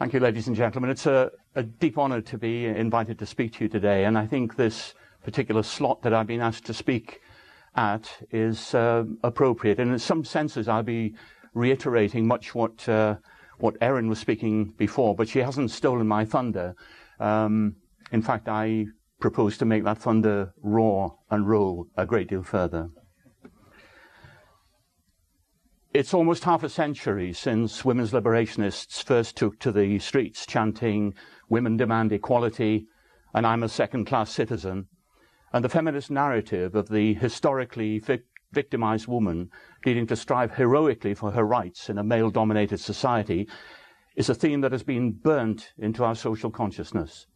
Thank you, ladies and gentlemen. It's a deep honor to be invited to speak to you today, and I think this particular slot that I've been asked to speak at is appropriate. And in some senses, I'll be reiterating much what Erin was speaking before, but she hasn't stolen my thunder. In fact, I propose to make that thunder roar and roll a great deal further. It's almost half a century since women's liberationists first took to the streets chanting, "Women demand equality, and I'm a second-class citizen." And the feminist narrative of the historically victimized woman needing to strive heroically for her rights in a male-dominated society is a theme that has been burnt into our social consciousness.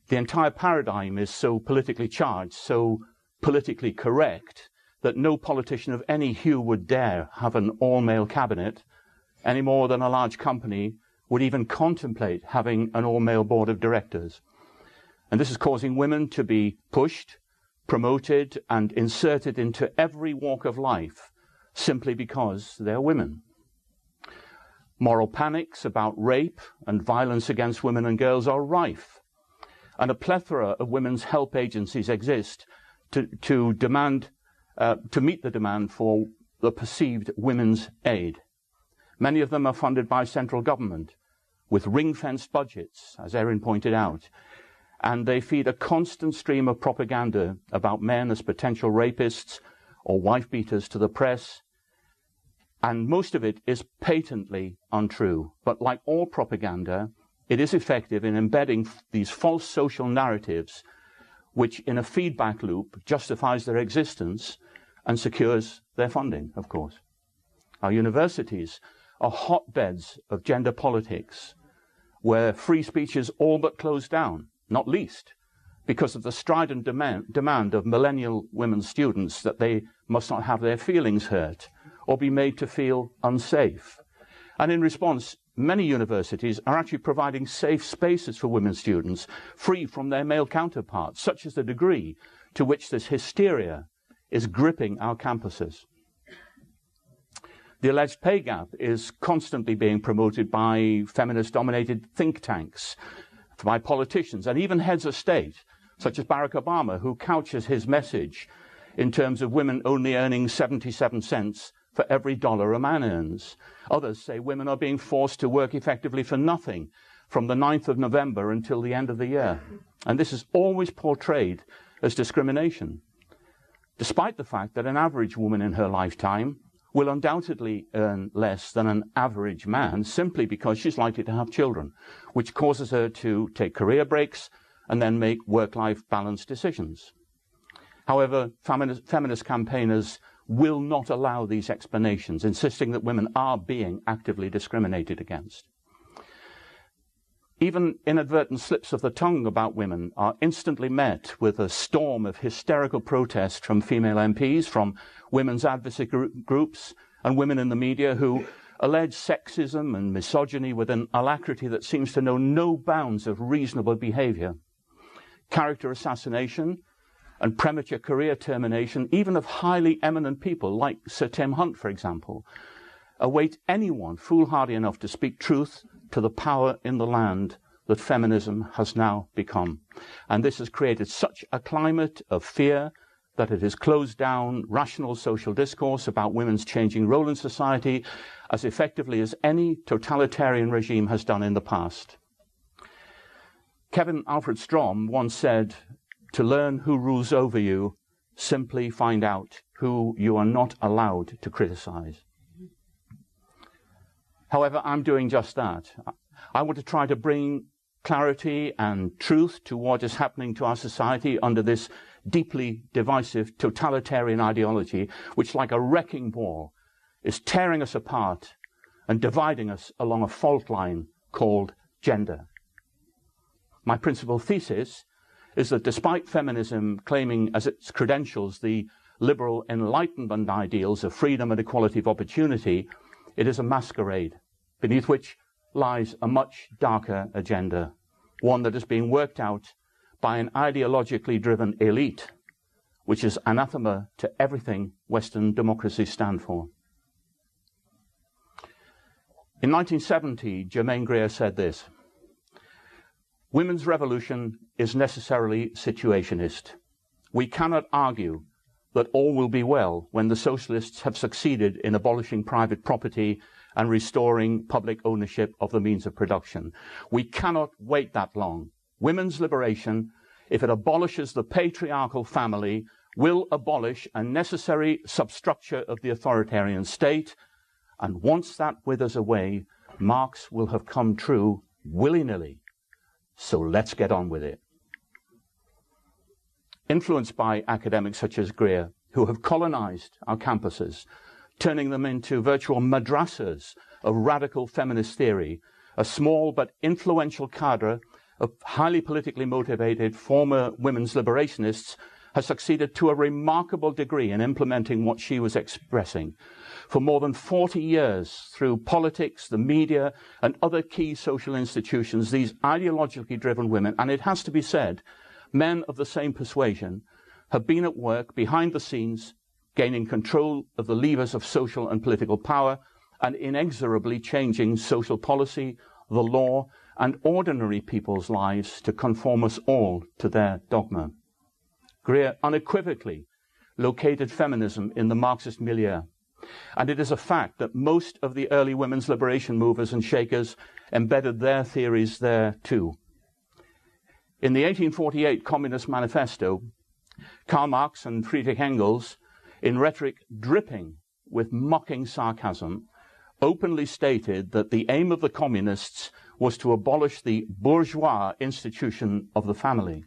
The entire paradigm is so politically charged, so politically correct, that no politician of any hue would dare have an all-male cabinet, any more than a large company would even contemplate having an all-male board of directors. And this is causing women to be pushed, promoted, and inserted into every walk of life simply because they're women. Moral panics about rape and violence against women and girls are rife, and a plethora of women's help agencies exist to meet the demand for the perceived women's aid. Many of them are funded by central government with ring-fenced budgets, as Erin pointed out, and they feed a constant stream of propaganda about men as potential rapists or wife-beaters to the press, and most of it is patently untrue. But like all propaganda, it is effective in embedding these false social narratives which in a feedback loop justifies their existence and secures their funding, of course. Our universities are hotbeds of gender politics where free speech is all but closed down, not least because of the strident demand of millennial women students that they must not have their feelings hurt or be made to feel unsafe. And in response, many universities are actually providing safe spaces for women students, free from their male counterparts, such is the degree to which this hysteria is gripping our campuses. The alleged pay gap is constantly being promoted by feminist-dominated think tanks, by politicians, and even heads of state, such as Barack Obama, who couches his message in terms of women only earning 77 cents for every dollar a man earns. Others say women are being forced to work effectively for nothing from the 9th of November until the end of the year. And this is always portrayed as discrimination, despite the fact that an average woman in her lifetime will undoubtedly earn less than an average man simply because she's likely to have children, which causes her to take career breaks and then make work-life balance decisions. However, feminist campaigners will not allow these explanations, insisting that women are being actively discriminated against. Even inadvertent slips of the tongue about women are instantly met with a storm of hysterical protest from female MPs, from women's advocacy groups, and women in the media who allege sexism and misogyny with an alacrity that seems to know no bounds of reasonable behavior. Character assassination and premature career termination, even of highly eminent people like Sir Tim Hunt, for example, await anyone foolhardy enough to speak truth to the power in the land that feminism has now become. And this has created such a climate of fear that it has closed down rational social discourse about women's changing role in society as effectively as any totalitarian regime has done in the past. Kevin Alfred Strom once said, "To learn who rules over you, simply find out who you are not allowed to criticize." However, I'm doing just that. I want to try to bring clarity and truth to what is happening to our society under this deeply divisive totalitarian ideology, which, like a wrecking ball, is tearing us apart and dividing us along a fault line called gender. My principal thesis is that despite feminism claiming as its credentials the liberal Enlightenment ideals of freedom and equality of opportunity, it is a masquerade beneath which lies a much darker agenda, one that is being worked out by an ideologically driven elite, which is anathema to everything Western democracies stand for. In 1970, Germaine Greer said this: "Women's revolution is necessarily situationist. We cannot argue that all will be well when the socialists have succeeded in abolishing private property and restoring public ownership of the means of production. We cannot wait that long. Women's liberation, if it abolishes the patriarchal family, will abolish a necessary substructure of the authoritarian state, and once that withers away, Marx will have come true willy-nilly. So let's get on with it." Influenced by academics such as Greer, who have colonized our campuses, turning them into virtual madrasas of radical feminist theory, a small but influential cadre of highly politically motivated former women's liberationists has succeeded to a remarkable degree in implementing what she was expressing. For more than 40 years, through politics, the media, and other key social institutions, these ideologically driven women, and it has to be said, men of the same persuasion, have been at work behind the scenes, gaining control of the levers of social and political power, and inexorably changing social policy, the law, and ordinary people's lives to conform us all to their dogma. Greer unequivocally located feminism in the Marxist milieu, and it is a fact that most of the early women's liberation movers and shakers embedded their theories there too. In the 1848 Communist Manifesto, Karl Marx and Friedrich Engels, in rhetoric dripping with mocking sarcasm, openly stated that the aim of the communists was to abolish the bourgeois institution of the family.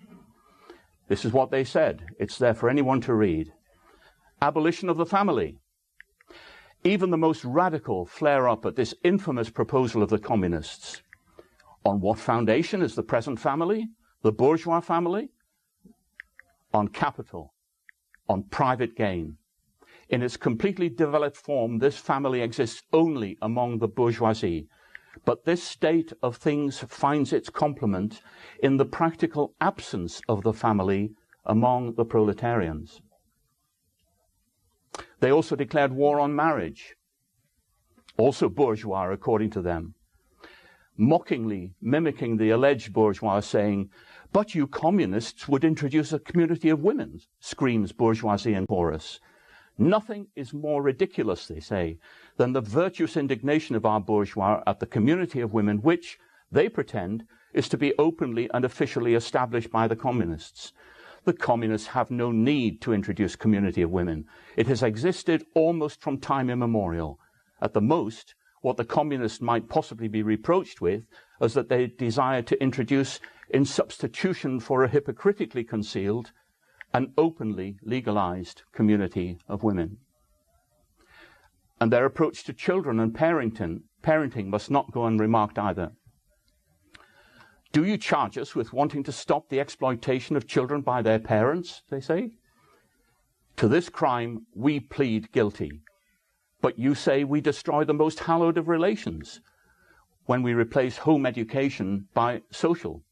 This is what they said. It's there for anyone to read. Abolition of the family. Even the most radical flare up at this infamous proposal of the communists. On what foundation is the present family? The bourgeois family? On capital, on private gain. In its completely developed form, this family exists only among the bourgeoisie. But this state of things finds its complement in the practical absence of the family among the proletarians. They also declared war on marriage, also bourgeois according to them, mockingly mimicking the alleged bourgeois, saying, "But you communists would introduce a community of women," screams bourgeoisie in chorus. Nothing is more ridiculous, they say, than the virtuous indignation of our bourgeois at the community of women which, they pretend, is to be openly and officially established by the communists. The communists have no need to introduce community of women. It has existed almost from time immemorial. At the most, what the communists might possibly be reproached with is that they desire to introduce, in substitution for a hypocritically concealed, an openly legalized community of women. And their approach to children and parenting must not go unremarked either. "Do you charge us with wanting to stop the exploitation of children by their parents?" they say. "To this crime we plead guilty. But you say we destroy the most hallowed of relations when we replace home education by social.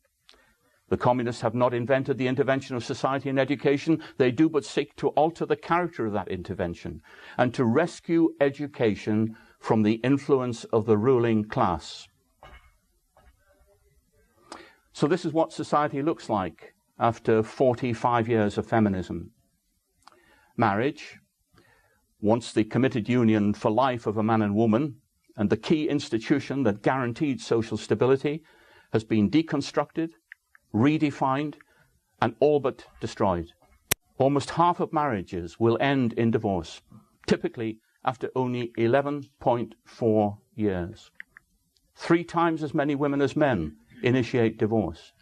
The communists have not invented the intervention of society in education. They do but seek to alter the character of that intervention and to rescue education from the influence of the ruling class." So this is what society looks like after 45 years of feminism. Marriage, once the committed union for life of a man and woman, and the key institution that guaranteed social stability, has been deconstructed, redefined, and all but destroyed. Almost half of marriages will end in divorce, typically after only 11.4 years. 3 times as many women as men initiate divorce.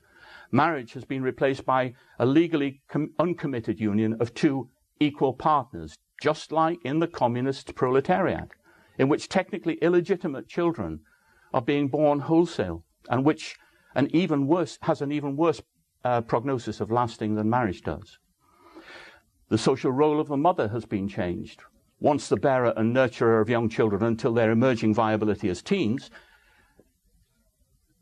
Marriage has been replaced by a legally uncommitted union of 2 equal partners, just like in the communist proletariat, in which technically illegitimate children are being born wholesale, and which has an even worse prognosis of lasting than marriage does. The social role of the mother has been changed. Once the bearer and nurturer of young children until their emerging viability as teens,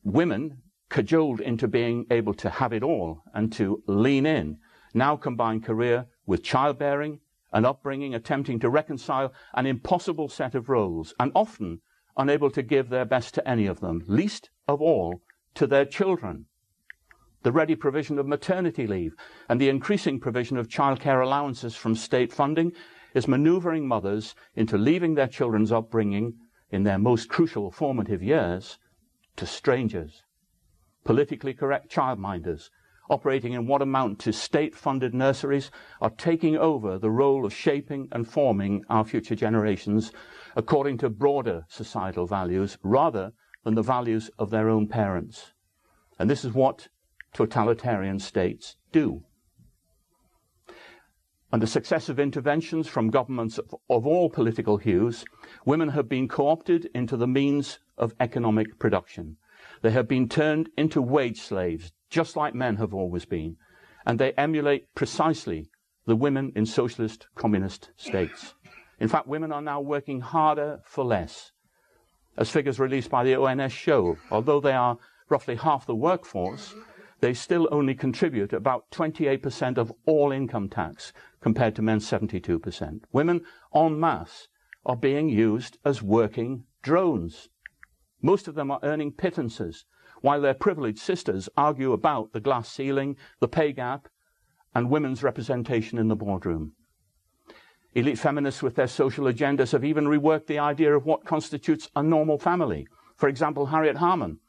women, cajoled into being able to have it all and to lean in, now combine career with childbearing and upbringing, attempting to reconcile an impossible set of roles, and often unable to give their best to any of them, least of all to their children. The ready provision of maternity leave and the increasing provision of childcare allowances from state funding is manoeuvring mothers into leaving their children's upbringing in their most crucial formative years to strangers. Politically correct childminders operating in what amount to state-funded nurseries are taking over the role of shaping and forming our future generations according to broader societal values rather than the values of their own parents. And this is what totalitarian states do. Under successive interventions from governments of all political hues, women have been co-opted into the means of economic production. They have been turned into wage slaves, just like men have always been, and they emulate precisely the women in socialist communist states. In fact, women are now working harder for less. As figures released by the ONS show, although they are roughly half the workforce, they still only contribute about 28% of all income tax, compared to men's 72%. Women en masse are being used as working drones. Most of them are earning pittances, while their privileged sisters argue about the glass ceiling, the pay gap, and women's representation in the boardroom. Elite feminists with their social agendas have even reworked the idea of what constitutes a normal family. For example, Harriet Harman,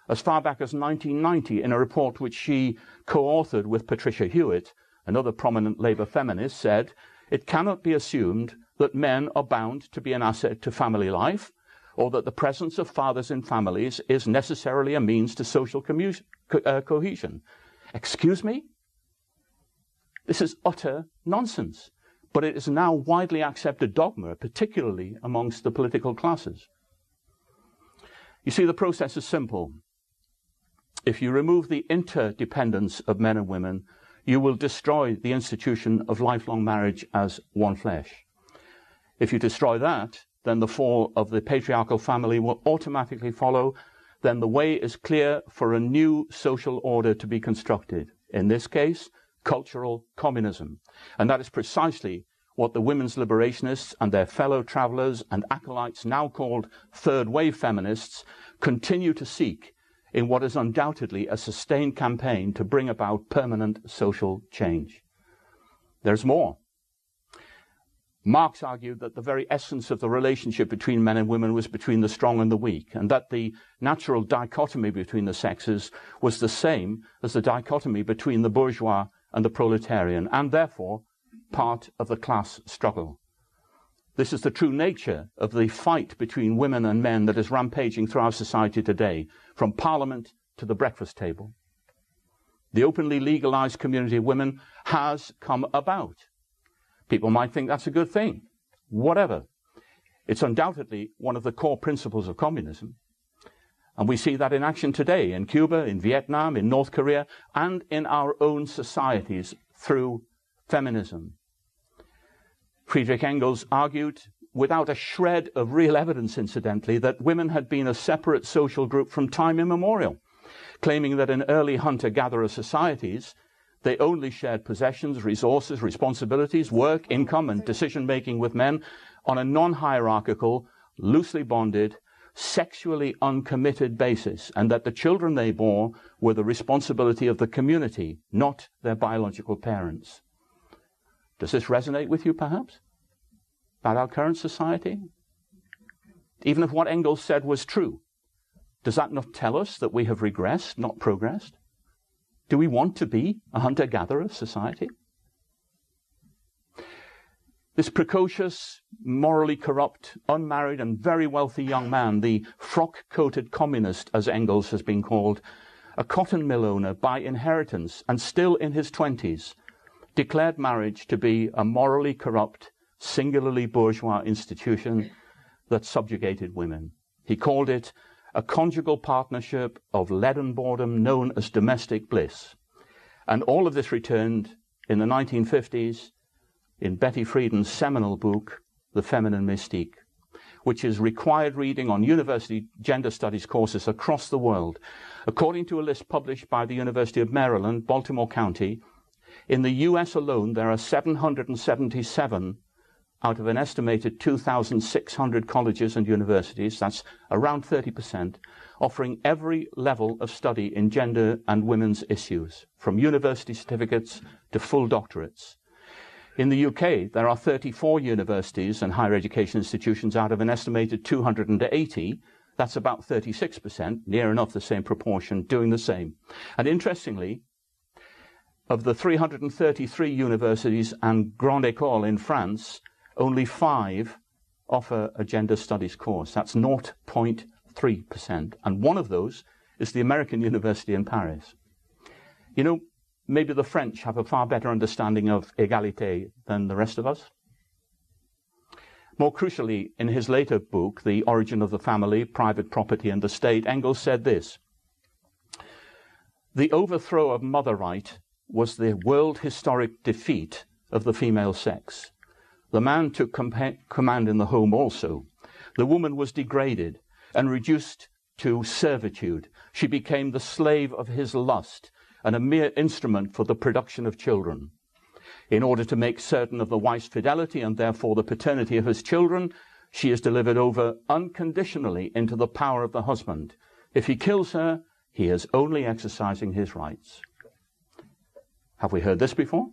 as far back as 1990, in a report which she co-authored with Patricia Hewitt, another prominent Labour feminist, said, "It cannot be assumed that men are bound to be an asset to family life, or that the presence of fathers in families is necessarily a means to social cohesion." Excuse me? This is utter nonsense, but it is now widely accepted dogma, particularly amongst the political classes. You see, the process is simple. If you remove the interdependence of men and women, you will destroy the institution of lifelong marriage as one flesh. If you destroy that, then the fall of the patriarchal family will automatically follow. Then the way is clear for a new social order to be constructed. In this case, cultural communism. And that is precisely what the women's liberationists and their fellow travelers and acolytes, now called third-wave feminists, continue to seek in what is undoubtedly a sustained campaign to bring about permanent social change. There's more. Marx argued that the very essence of the relationship between men and women was between the strong and the weak, and that the natural dichotomy between the sexes was the same as the dichotomy between the bourgeois and the proletarian, and therefore part of the class struggle. This is the true nature of the fight between women and men that is rampaging through our society today, from parliament to the breakfast table. The openly legalized community of women has come about. People might think that's a good thing. Whatever. It's undoubtedly one of the core principles of communism. And we see that in action today in Cuba, in Vietnam, in North Korea, and in our own societies through feminism. Friedrich Engels argued, without a shred of real evidence incidentally, that women had been a separate social group from time immemorial, claiming that in early hunter-gatherer societies, they only shared possessions, resources, responsibilities, work, income, and decision-making with men on a non-hierarchical, loosely bonded, sexually uncommitted basis, and that the children they bore were the responsibility of the community, not their biological parents. Does this resonate with you, perhaps, about our current society? Even if what Engels said was true, does that not tell us that we have regressed, not progressed? Do we want to be a hunter-gatherer society? This precocious, morally corrupt, unmarried and very wealthy young man, the frock-coated communist, as Engels has been called, a cotton mill owner by inheritance and still in his 20s, declared marriage to be a morally corrupt, singularly bourgeois institution that subjugated women. He called it a conjugal partnership of leaden boredom known as domestic bliss. And all of this returned in the 1950s in Betty Friedan's seminal book, The Feminine Mystique, which is required reading on university gender studies courses across the world. According to a list published by the University of Maryland, Baltimore County, in the US alone, there are 777 out of an estimated 2,600 colleges and universities, that's around 30%, offering every level of study in gender and women's issues, from university certificates to full doctorates. In the UK, there are 34 universities and higher education institutions out of an estimated 280. That's about 36%, near enough the same proportion, doing the same. And interestingly, of the 333 universities and Grande École in France, only 5 offer a gender studies course. That's 0.3%. And one of those is the American University in Paris. You know, maybe the French have a far better understanding of égalité than the rest of us. More crucially, in his later book, The Origin of the Family, Private Property and the State, Engels said this: "The overthrow of mother right was the world historic defeat of the female sex. The man took command in the home also. The woman was degraded and reduced to servitude. She became the slave of his lust and a mere instrument for the production of children. In order to make certain of the wife's fidelity and therefore the paternity of his children, she is delivered over unconditionally into the power of the husband. If he kills her, he is only exercising his rights." Have we heard this before?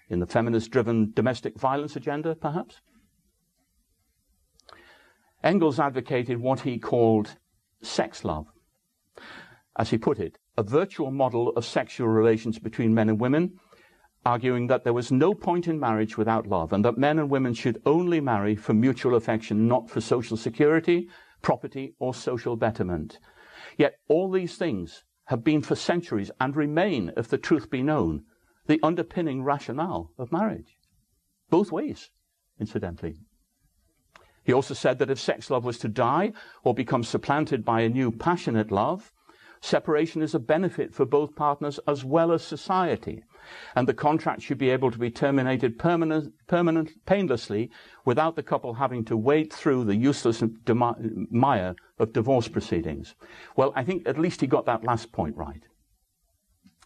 In the feminist-driven domestic violence agenda, perhaps? Engels advocated what he called sex love. As he put it, a virtual model of sexual relations between men and women, arguing that there was no point in marriage without love and that men and women should only marry for mutual affection, not for social security, property, or social betterment. Yet all these things have been for centuries and remain, if the truth be known, the underpinning rationale of marriage. Both ways, incidentally. He also said that if sex love was to die or become supplanted by a new passionate love, separation is a benefit for both partners as well as society, and the contract should be able to be terminated painlessly without the couple having to wade through the useless mire of divorce proceedings. Well, I think at least he got that last point right.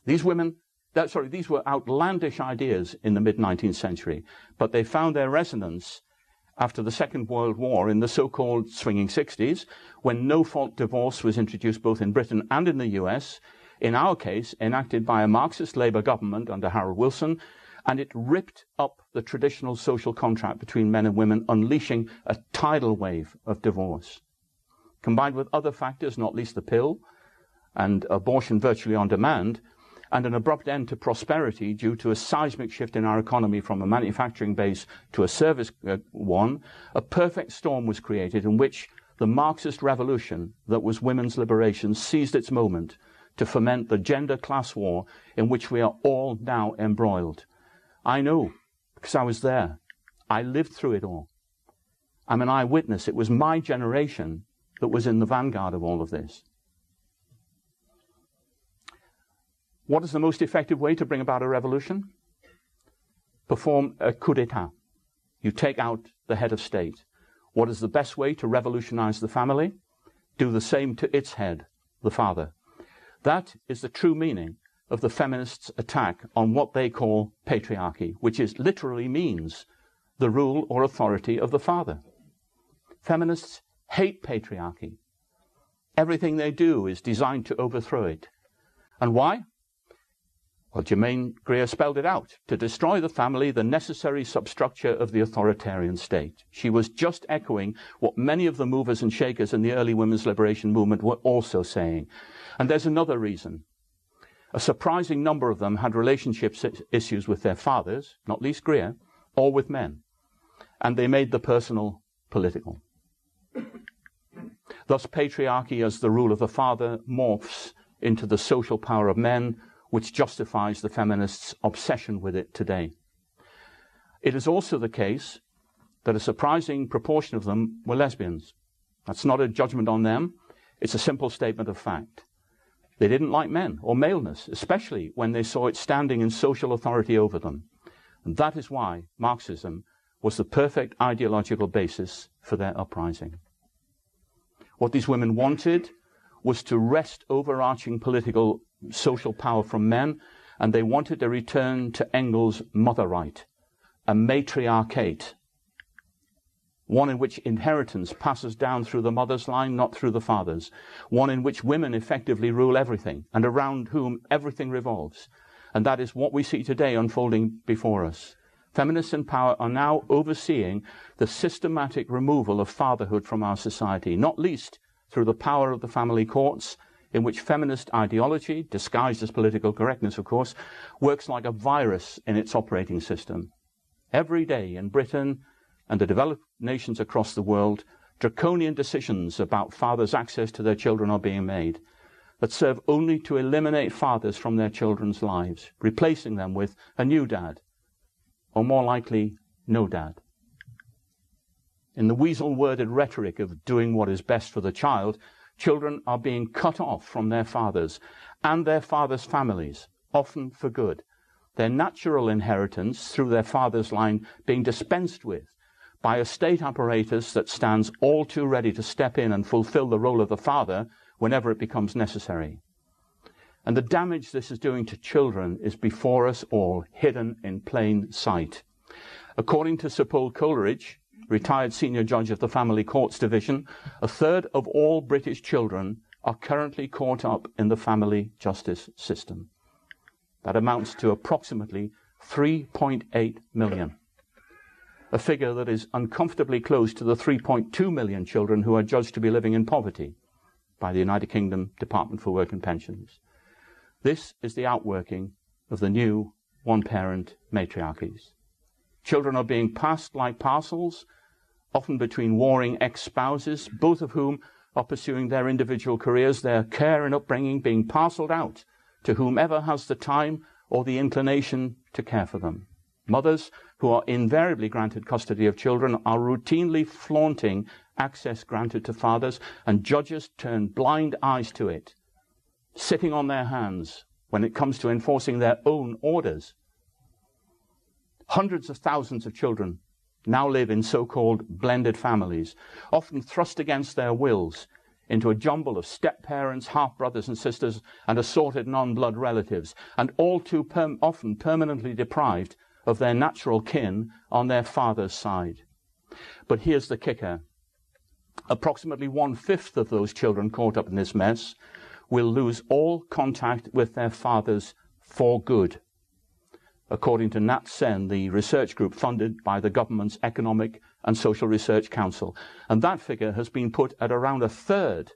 These were outlandish ideas in the mid-19th century, but they found their resonance after the Second World War in the so-called swinging 60s, when no-fault divorce was introduced both in Britain and in the US, in our case enacted by a Marxist Labour government under Harold Wilson, and it ripped up the traditional social contract between men and women, unleashing a tidal wave of divorce. Combined with other factors, not least the pill, and abortion virtually on demand, and an abrupt end to prosperity due to a seismic shift in our economy from a manufacturing base to a service one, a perfect storm was created in which the Marxist revolution that was women's liberation seized its moment to foment the gender class war in which we are all now embroiled. I know, because I was there. I lived through it all. I'm an eyewitness. It was my generation that was in the vanguard of all of this. What is the most effective way to bring about a revolution? Perform a coup d'etat. You take out the head of state. What is the best way to revolutionize the family? Do the same to its head, the father. That is the true meaning of the feminists' attack on what they call patriarchy, which literally means the rule or authority of the father. Feminists hate patriarchy. Everything they do is designed to overthrow it. And why? Well, Germaine Greer spelled it out. To destroy the family, the necessary substructure of the authoritarian state. She was just echoing what many of the movers and shakers in the early women's liberation movement were also saying. And there's another reason. A surprising number of them had relationship issues with their fathers, not least Greer, or with men. And they made the personal political. Thus, patriarchy as the rule of the father morphs into the social power of men, which justifies the feminists' obsession with it today. It is also the case that a surprising proportion of them were lesbians. That's not a judgment on them. It's a simple statement of fact. They didn't like men or maleness, especially when they saw it standing in social authority over them. And that is why Marxism was the perfect ideological basis for their uprising. What these women wanted was to wrest overarching political social power from men, and they wanted a return to Engels' mother right, a matriarchate one in which inheritance passes down through the mother's line, not through the father's, one in which women effectively rule everything and around whom everything revolves. And that is what we see today unfolding before us. Feminists in power are now overseeing the systematic removal of fatherhood from our society, not least through the power of the family courts, in which feminist ideology, disguised as political correctness, of course, works like a virus in its operating system. Every day in Britain and the developed nations across the world, draconian decisions about fathers' access to their children are being made that serve only to eliminate fathers from their children's lives, replacing them with a new dad, or more likely, no dad. In the weasel-worded rhetoric of doing what is best for the child, children are being cut off from their fathers and their fathers' families, often for good. Their natural inheritance through their father's line being dispensed with by a state apparatus that stands all too ready to step in and fulfill the role of the father whenever it becomes necessary. And the damage this is doing to children is before us all, hidden in plain sight. According to Sir Paul Coleridge, retired senior judge of the Family Courts Division, a third of all British children are currently caught up in the family justice system. That amounts to approximately 3.8 million, a figure that is uncomfortably close to the 3.2 million children who are judged to be living in poverty by the United Kingdom Department for Work and Pensions. This is the outworking of the new one-parent matriarchies. Children are being passed like parcels, often between warring ex-spouses, both of whom are pursuing their individual careers, their care and upbringing being parceled out to whomever has the time or the inclination to care for them. Mothers who are invariably granted custody of children are routinely flaunting access granted to fathers, and judges turn blind eyes to it, sitting on their hands when it comes to enforcing their own orders. Hundreds of thousands of children now live in so-called blended families, often thrust against their wills into a jumble of step-parents, half-brothers and sisters, and assorted non-blood relatives, and all too often permanently deprived of their natural kin on their father's side. But here's the kicker. Approximately 1/5 of those children caught up in this mess will lose all contact with their fathers for good, according to Nat Sen, the research group funded by the government's Economic and Social Research Council. And that figure has been put at around 1/3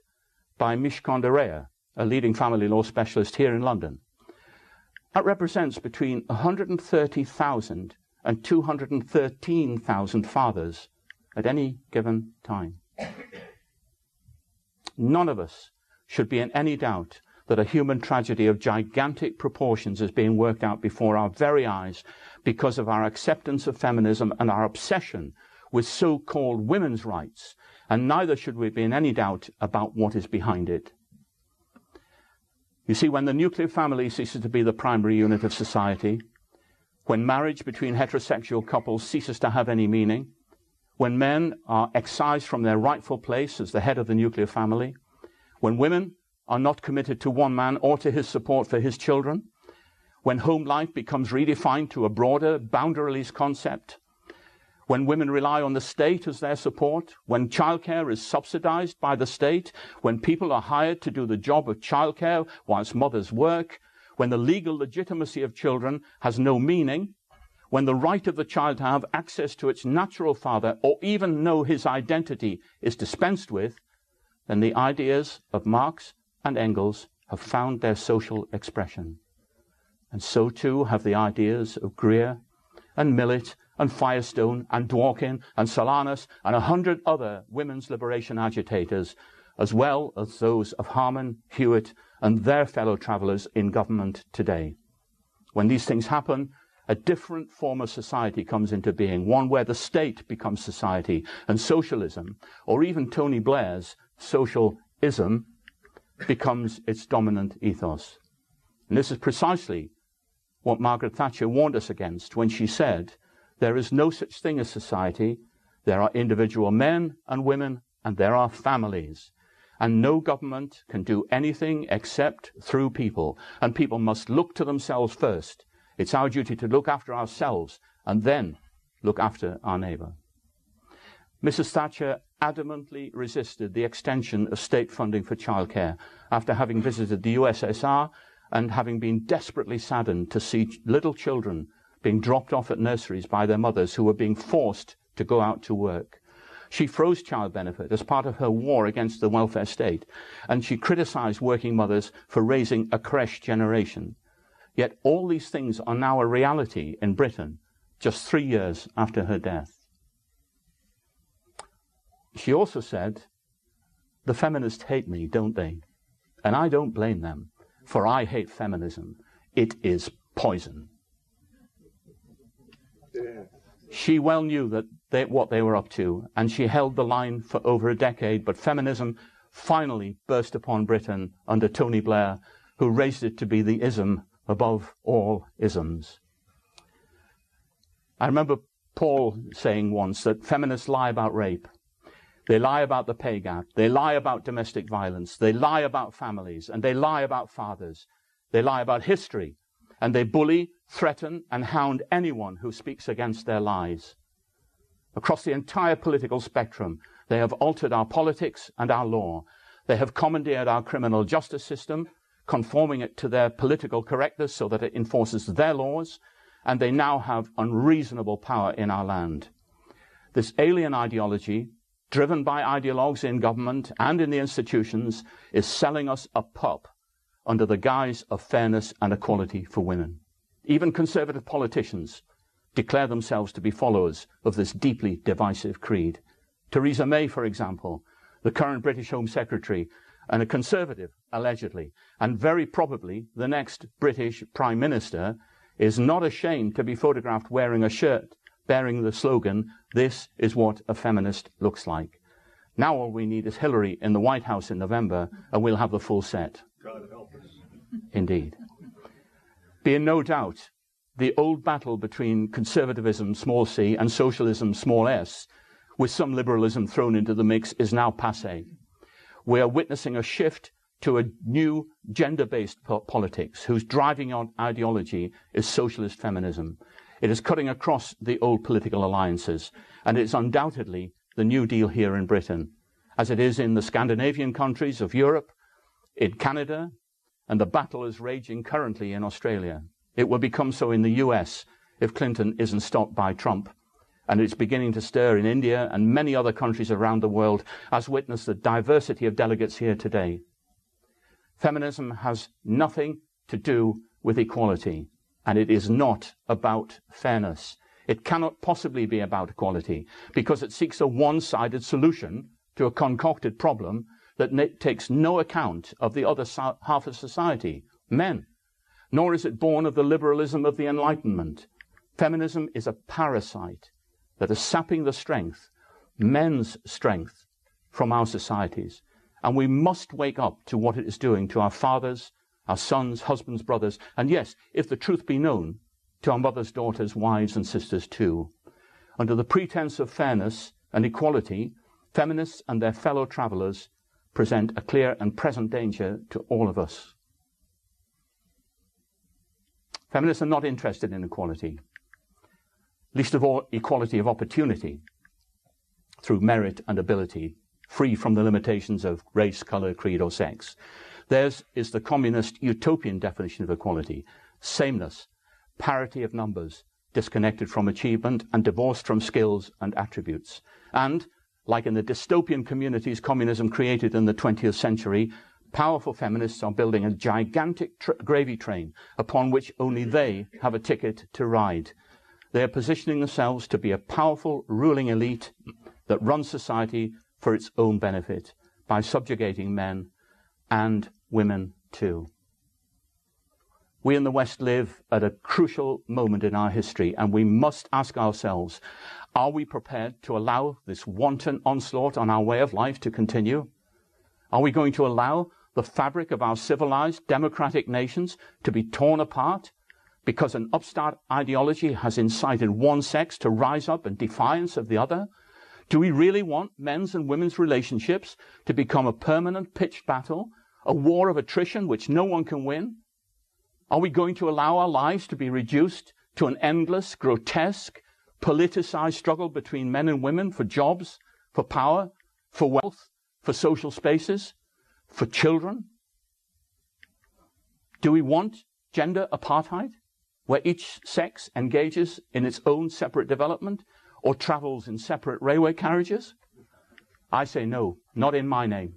by Mish Kondareya, a leading family law specialist here in London. That represents between 130,000 and 213,000 fathers at any given time. None of us should be in any doubt that a human tragedy of gigantic proportions is being worked out before our very eyes because of our acceptance of feminism and our obsession with so-called women's rights, and neither should we be in any doubt about what is behind it. You see, when the nuclear family ceases to be the primary unit of society, when marriage between heterosexual couples ceases to have any meaning, when men are excised from their rightful place as the head of the nuclear family, when women are not committed to one man or to his support for his children, when home life becomes redefined to a broader, boundaryless concept, when women rely on the state as their support, when childcare is subsidized by the state, when people are hired to do the job of childcare whilst mothers work, when the legal legitimacy of children has no meaning, when the right of the child to have access to its natural father or even know his identity is dispensed with, then the ideas of Marx and Engels have found their social expression. And so too have the ideas of Greer and Millett and Firestone and Dworkin and Solanus and 100 other women's liberation agitators, as well as those of Harman, Hewitt and their fellow travellers in government today. When these things happen, a different form of society comes into being, one where the state becomes society, and socialism, or even Tony Blair's socialism, becomes its dominant ethos. And this is precisely what Margaret Thatcher warned us against when she said, there is no such thing as society, there are individual men and women, and there are families. And no government can do anything except through people, and people must look to themselves first. It's our duty to look after ourselves and then look after our neighbour. Mrs. Thatcher adamantly resisted the extension of state funding for childcare after having visited the USSR and having been desperately saddened to see little children being dropped off at nurseries by their mothers who were being forced to go out to work. She froze child benefit as part of her war against the welfare state, and she criticized working mothers for raising a creche generation. Yet all these things are now a reality in Britain, just 3 years after her death. She also said, "The feminists hate me, don't they? And I don't blame them, for I hate feminism. It is poison." Yeah. She well knew that what they were up to, and she held the line for over a decade, but feminism finally burst upon Britain under Tony Blair, who raised it to be the ism above all isms. I remember Paul saying once that feminists lie about rape. They lie about the pay gap. They lie about domestic violence. They lie about families. And they lie about fathers. They lie about history. And they bully, threaten, and hound anyone who speaks against their lies. Across the entire political spectrum, they have altered our politics and our law. They have commandeered our criminal justice system, conforming it to their political correctness so that it enforces their laws, and they now have unreasonable power in our land. This alien ideology, driven by ideologues in government and in the institutions, is selling us a pup under the guise of fairness and equality for women. Even conservative politicians declare themselves to be followers of this deeply divisive creed. Theresa May, for example, the current British Home Secretary, and a conservative, allegedly, and very probably the next British Prime Minister, is not ashamed to be photographed wearing a shirt bearing the slogan, "This is what a feminist looks like." Now all we need is Hillary in the White House in November, and we'll have the full set. God help us. Indeed. Be in no doubt, the old battle between conservatism, small c, and socialism, small s, with some liberalism thrown into the mix, is now passé. We are witnessing a shift to a new gender-based politics whose driving ideology is socialist feminism. It is cutting across the old political alliances, and it's undoubtedly the New Deal here in Britain, as it is in the Scandinavian countries of Europe, in Canada, and the battle is raging currently in Australia. It will become so in the US if Clinton isn't stopped by Trump, and it's beginning to stir in India and many other countries around the world, as witness the diversity of delegates here today. Feminism has nothing to do with equality, and it is not about fairness. It cannot possibly be about equality, because it seeks a one-sided solution to a concocted problem that takes no account of the other half of society, men. Nor is it born of the liberalism of the Enlightenment. Feminism is a parasite that is sapping the strength, men's strength, from our societies. And we must wake up to what it is doing to our fathers, our sons, husbands, brothers, and yes, if the truth be known, to our mothers, daughters, wives, and sisters too. Under the pretense of fairness and equality, feminists and their fellow travellers present a clear and present danger to all of us. Feminists are not interested in equality, least of all equality of opportunity through merit and ability, free from the limitations of race, colour, creed, or sex. Theirs is the communist utopian definition of equality: sameness, parity of numbers, disconnected from achievement and divorced from skills and attributes. And, like in the dystopian communities communism created in the 20th century, powerful feminists are building a gigantic gravy train upon which only they have a ticket to ride. They are positioning themselves to be a powerful ruling elite that runs society for its own benefit by subjugating men and women too. We in the West live at a crucial moment in our history, and we must ask ourselves, are we prepared to allow this wanton onslaught on our way of life to continue? Are we going to allow the fabric of our civilized democratic nations to be torn apart because an upstart ideology has incited one sex to rise up in defiance of the other? Do we really want men's and women's relationships to become a permanent pitched battle, a war of attrition which no one can win? Are we going to allow our lives to be reduced to an endless, grotesque, politicized struggle between men and women for jobs, for power, for wealth, for social spaces, for children? Do we want gender apartheid, where each sex engages in its own separate development or travels in separate railway carriages? I say no, not in my name.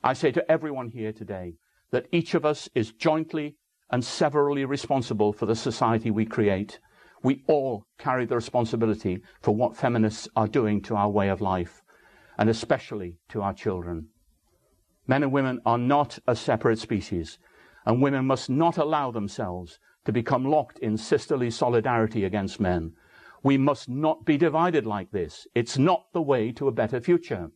I say to everyone here today that each of us is jointly and severally responsible for the society we create. We all carry the responsibility for what feminists are doing to our way of life, and especially to our children. Men and women are not a separate species, and women must not allow themselves to become locked in sisterly solidarity against men. We must not be divided like this. It's not the way to a better future.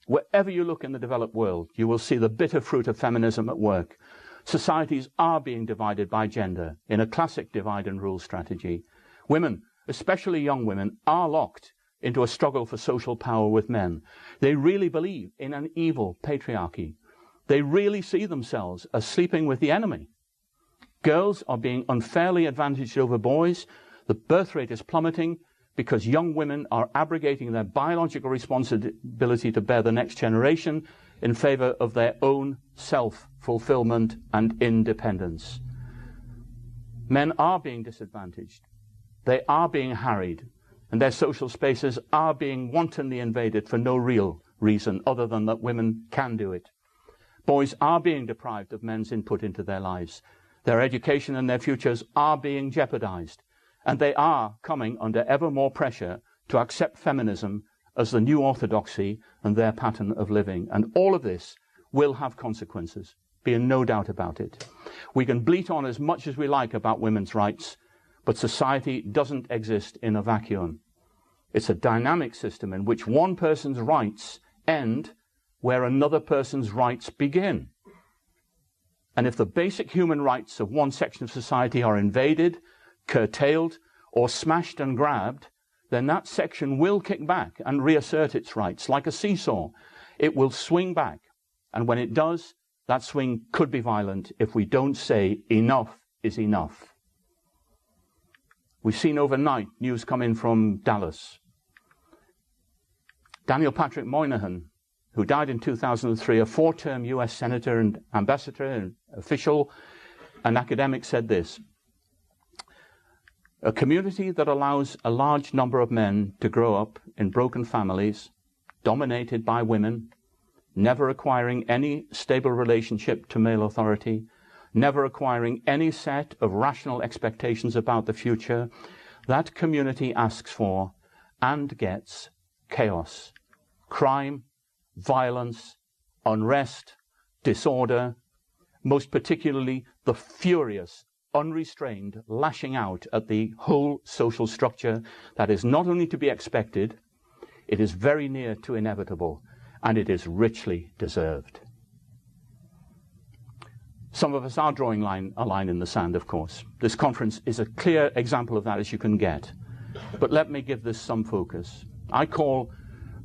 Wherever you look in the developed world, you will see the bitter fruit of feminism at work. Societies are being divided by gender in a classic divide and rule strategy. Women, especially young women, are locked into a struggle for social power with men. They really believe in an evil patriarchy. They really see themselves as sleeping with the enemy. Girls are being unfairly advantaged over boys. The birth rate is plummeting because young women are abrogating their biological responsibility to bear the next generation in favor of their own self-fulfillment and independence. Men are being disadvantaged. They are being harried, and their social spaces are being wantonly invaded for no real reason other than that women can do it. Boys are being deprived of men's input into their lives. Their education and their futures are being jeopardized, and they are coming under ever more pressure to accept feminism as the new orthodoxy and their pattern of living. And all of this will have consequences, be in no doubt about it. We can bleat on as much as we like about women's rights, but society doesn't exist in a vacuum. It's a dynamic system in which one person's rights end where another person's rights begin. And if the basic human rights of one section of society are invaded, curtailed, or smashed and grabbed, then that section will kick back and reassert its rights like a seesaw. It will swing back. And when it does, that swing could be violent if we don't say enough is enough. We've seen overnight news come in from Dallas. Daniel Patrick Moynihan, who died in 2003, a 4-term US senator and ambassador and official and academic, said this: "A community that allows a large number of men to grow up in broken families, dominated by women, never acquiring any stable relationship to male authority, never acquiring any set of rational expectations about the future, that community asks for and gets chaos, crime, violence, unrest, disorder, most particularly the furious, unrestrained lashing out at the whole social structure that is not only to be expected, it is very near to inevitable, and it is richly deserved." Some of us are drawing a line in the sand, of course. This conference is a clear example of that as you can get. But let me give this some focus. I call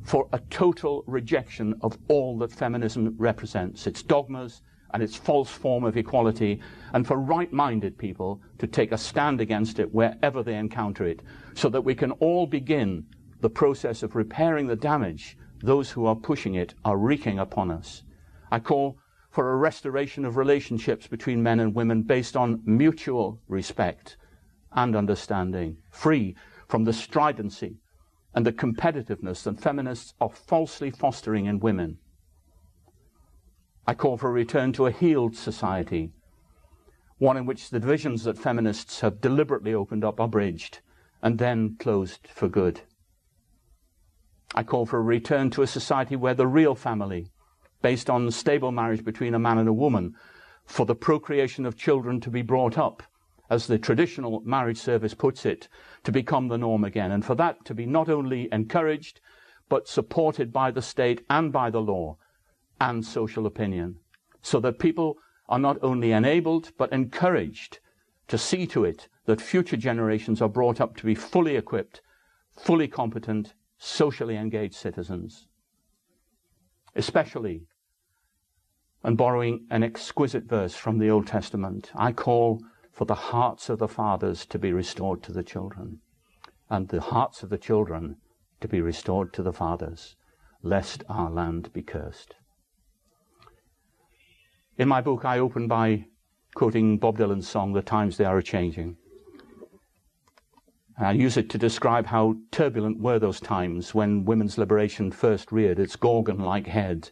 for a total rejection of all that feminism represents, its dogmas and its false form of equality, and for right-minded people to take a stand against it wherever they encounter it, so that we can all begin the process of repairing the damage those who are pushing it are wreaking upon us. I call for a restoration of relationships between men and women based on mutual respect and understanding, free from the stridency and the competitiveness that feminists are falsely fostering in women. I call for a return to a healed society, one in which the divisions that feminists have deliberately opened up are bridged and then closed for good. I call for a return to a society where the real family, based on stable marriage between a man and a woman, for the procreation of children to be brought up, as the traditional marriage service puts it, to become the norm again, and for that to be not only encouraged, but supported by the state and by the law and social opinion, so that people are not only enabled, but encouraged to see to it that future generations are brought up to be fully equipped, fully competent, socially engaged citizens. Especially, and borrowing an exquisite verse from the Old Testament, I call for the hearts of the fathers to be restored to the children, and the hearts of the children to be restored to the fathers, lest our land be cursed. In my book, I open by quoting Bob Dylan's song, "The Times They Are A-Changing." And I use it to describe how turbulent were those times when women's liberation first reared its Gorgon-like head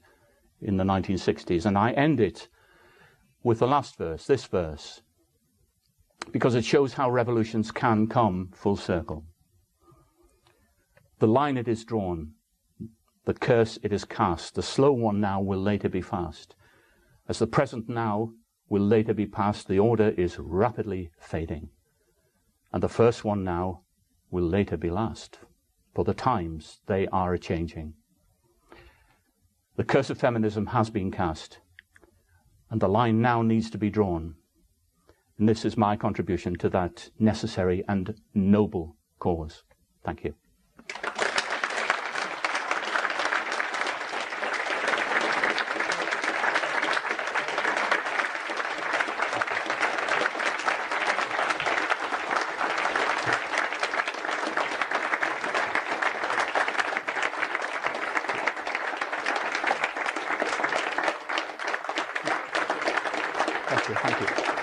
in the 1960s. And I end it with the last verse, this verse, because it shows how revolutions can come full circle. The line it is drawn, the curse it is cast, the slow one now will later be fast. As the present now will later be past, the order is rapidly fading. And the first one now will later be last, for the times they are a-changing. The curse of feminism has been cast, and the line now needs to be drawn. And this is my contribution to that necessary and noble cause. Thank you. Thank you.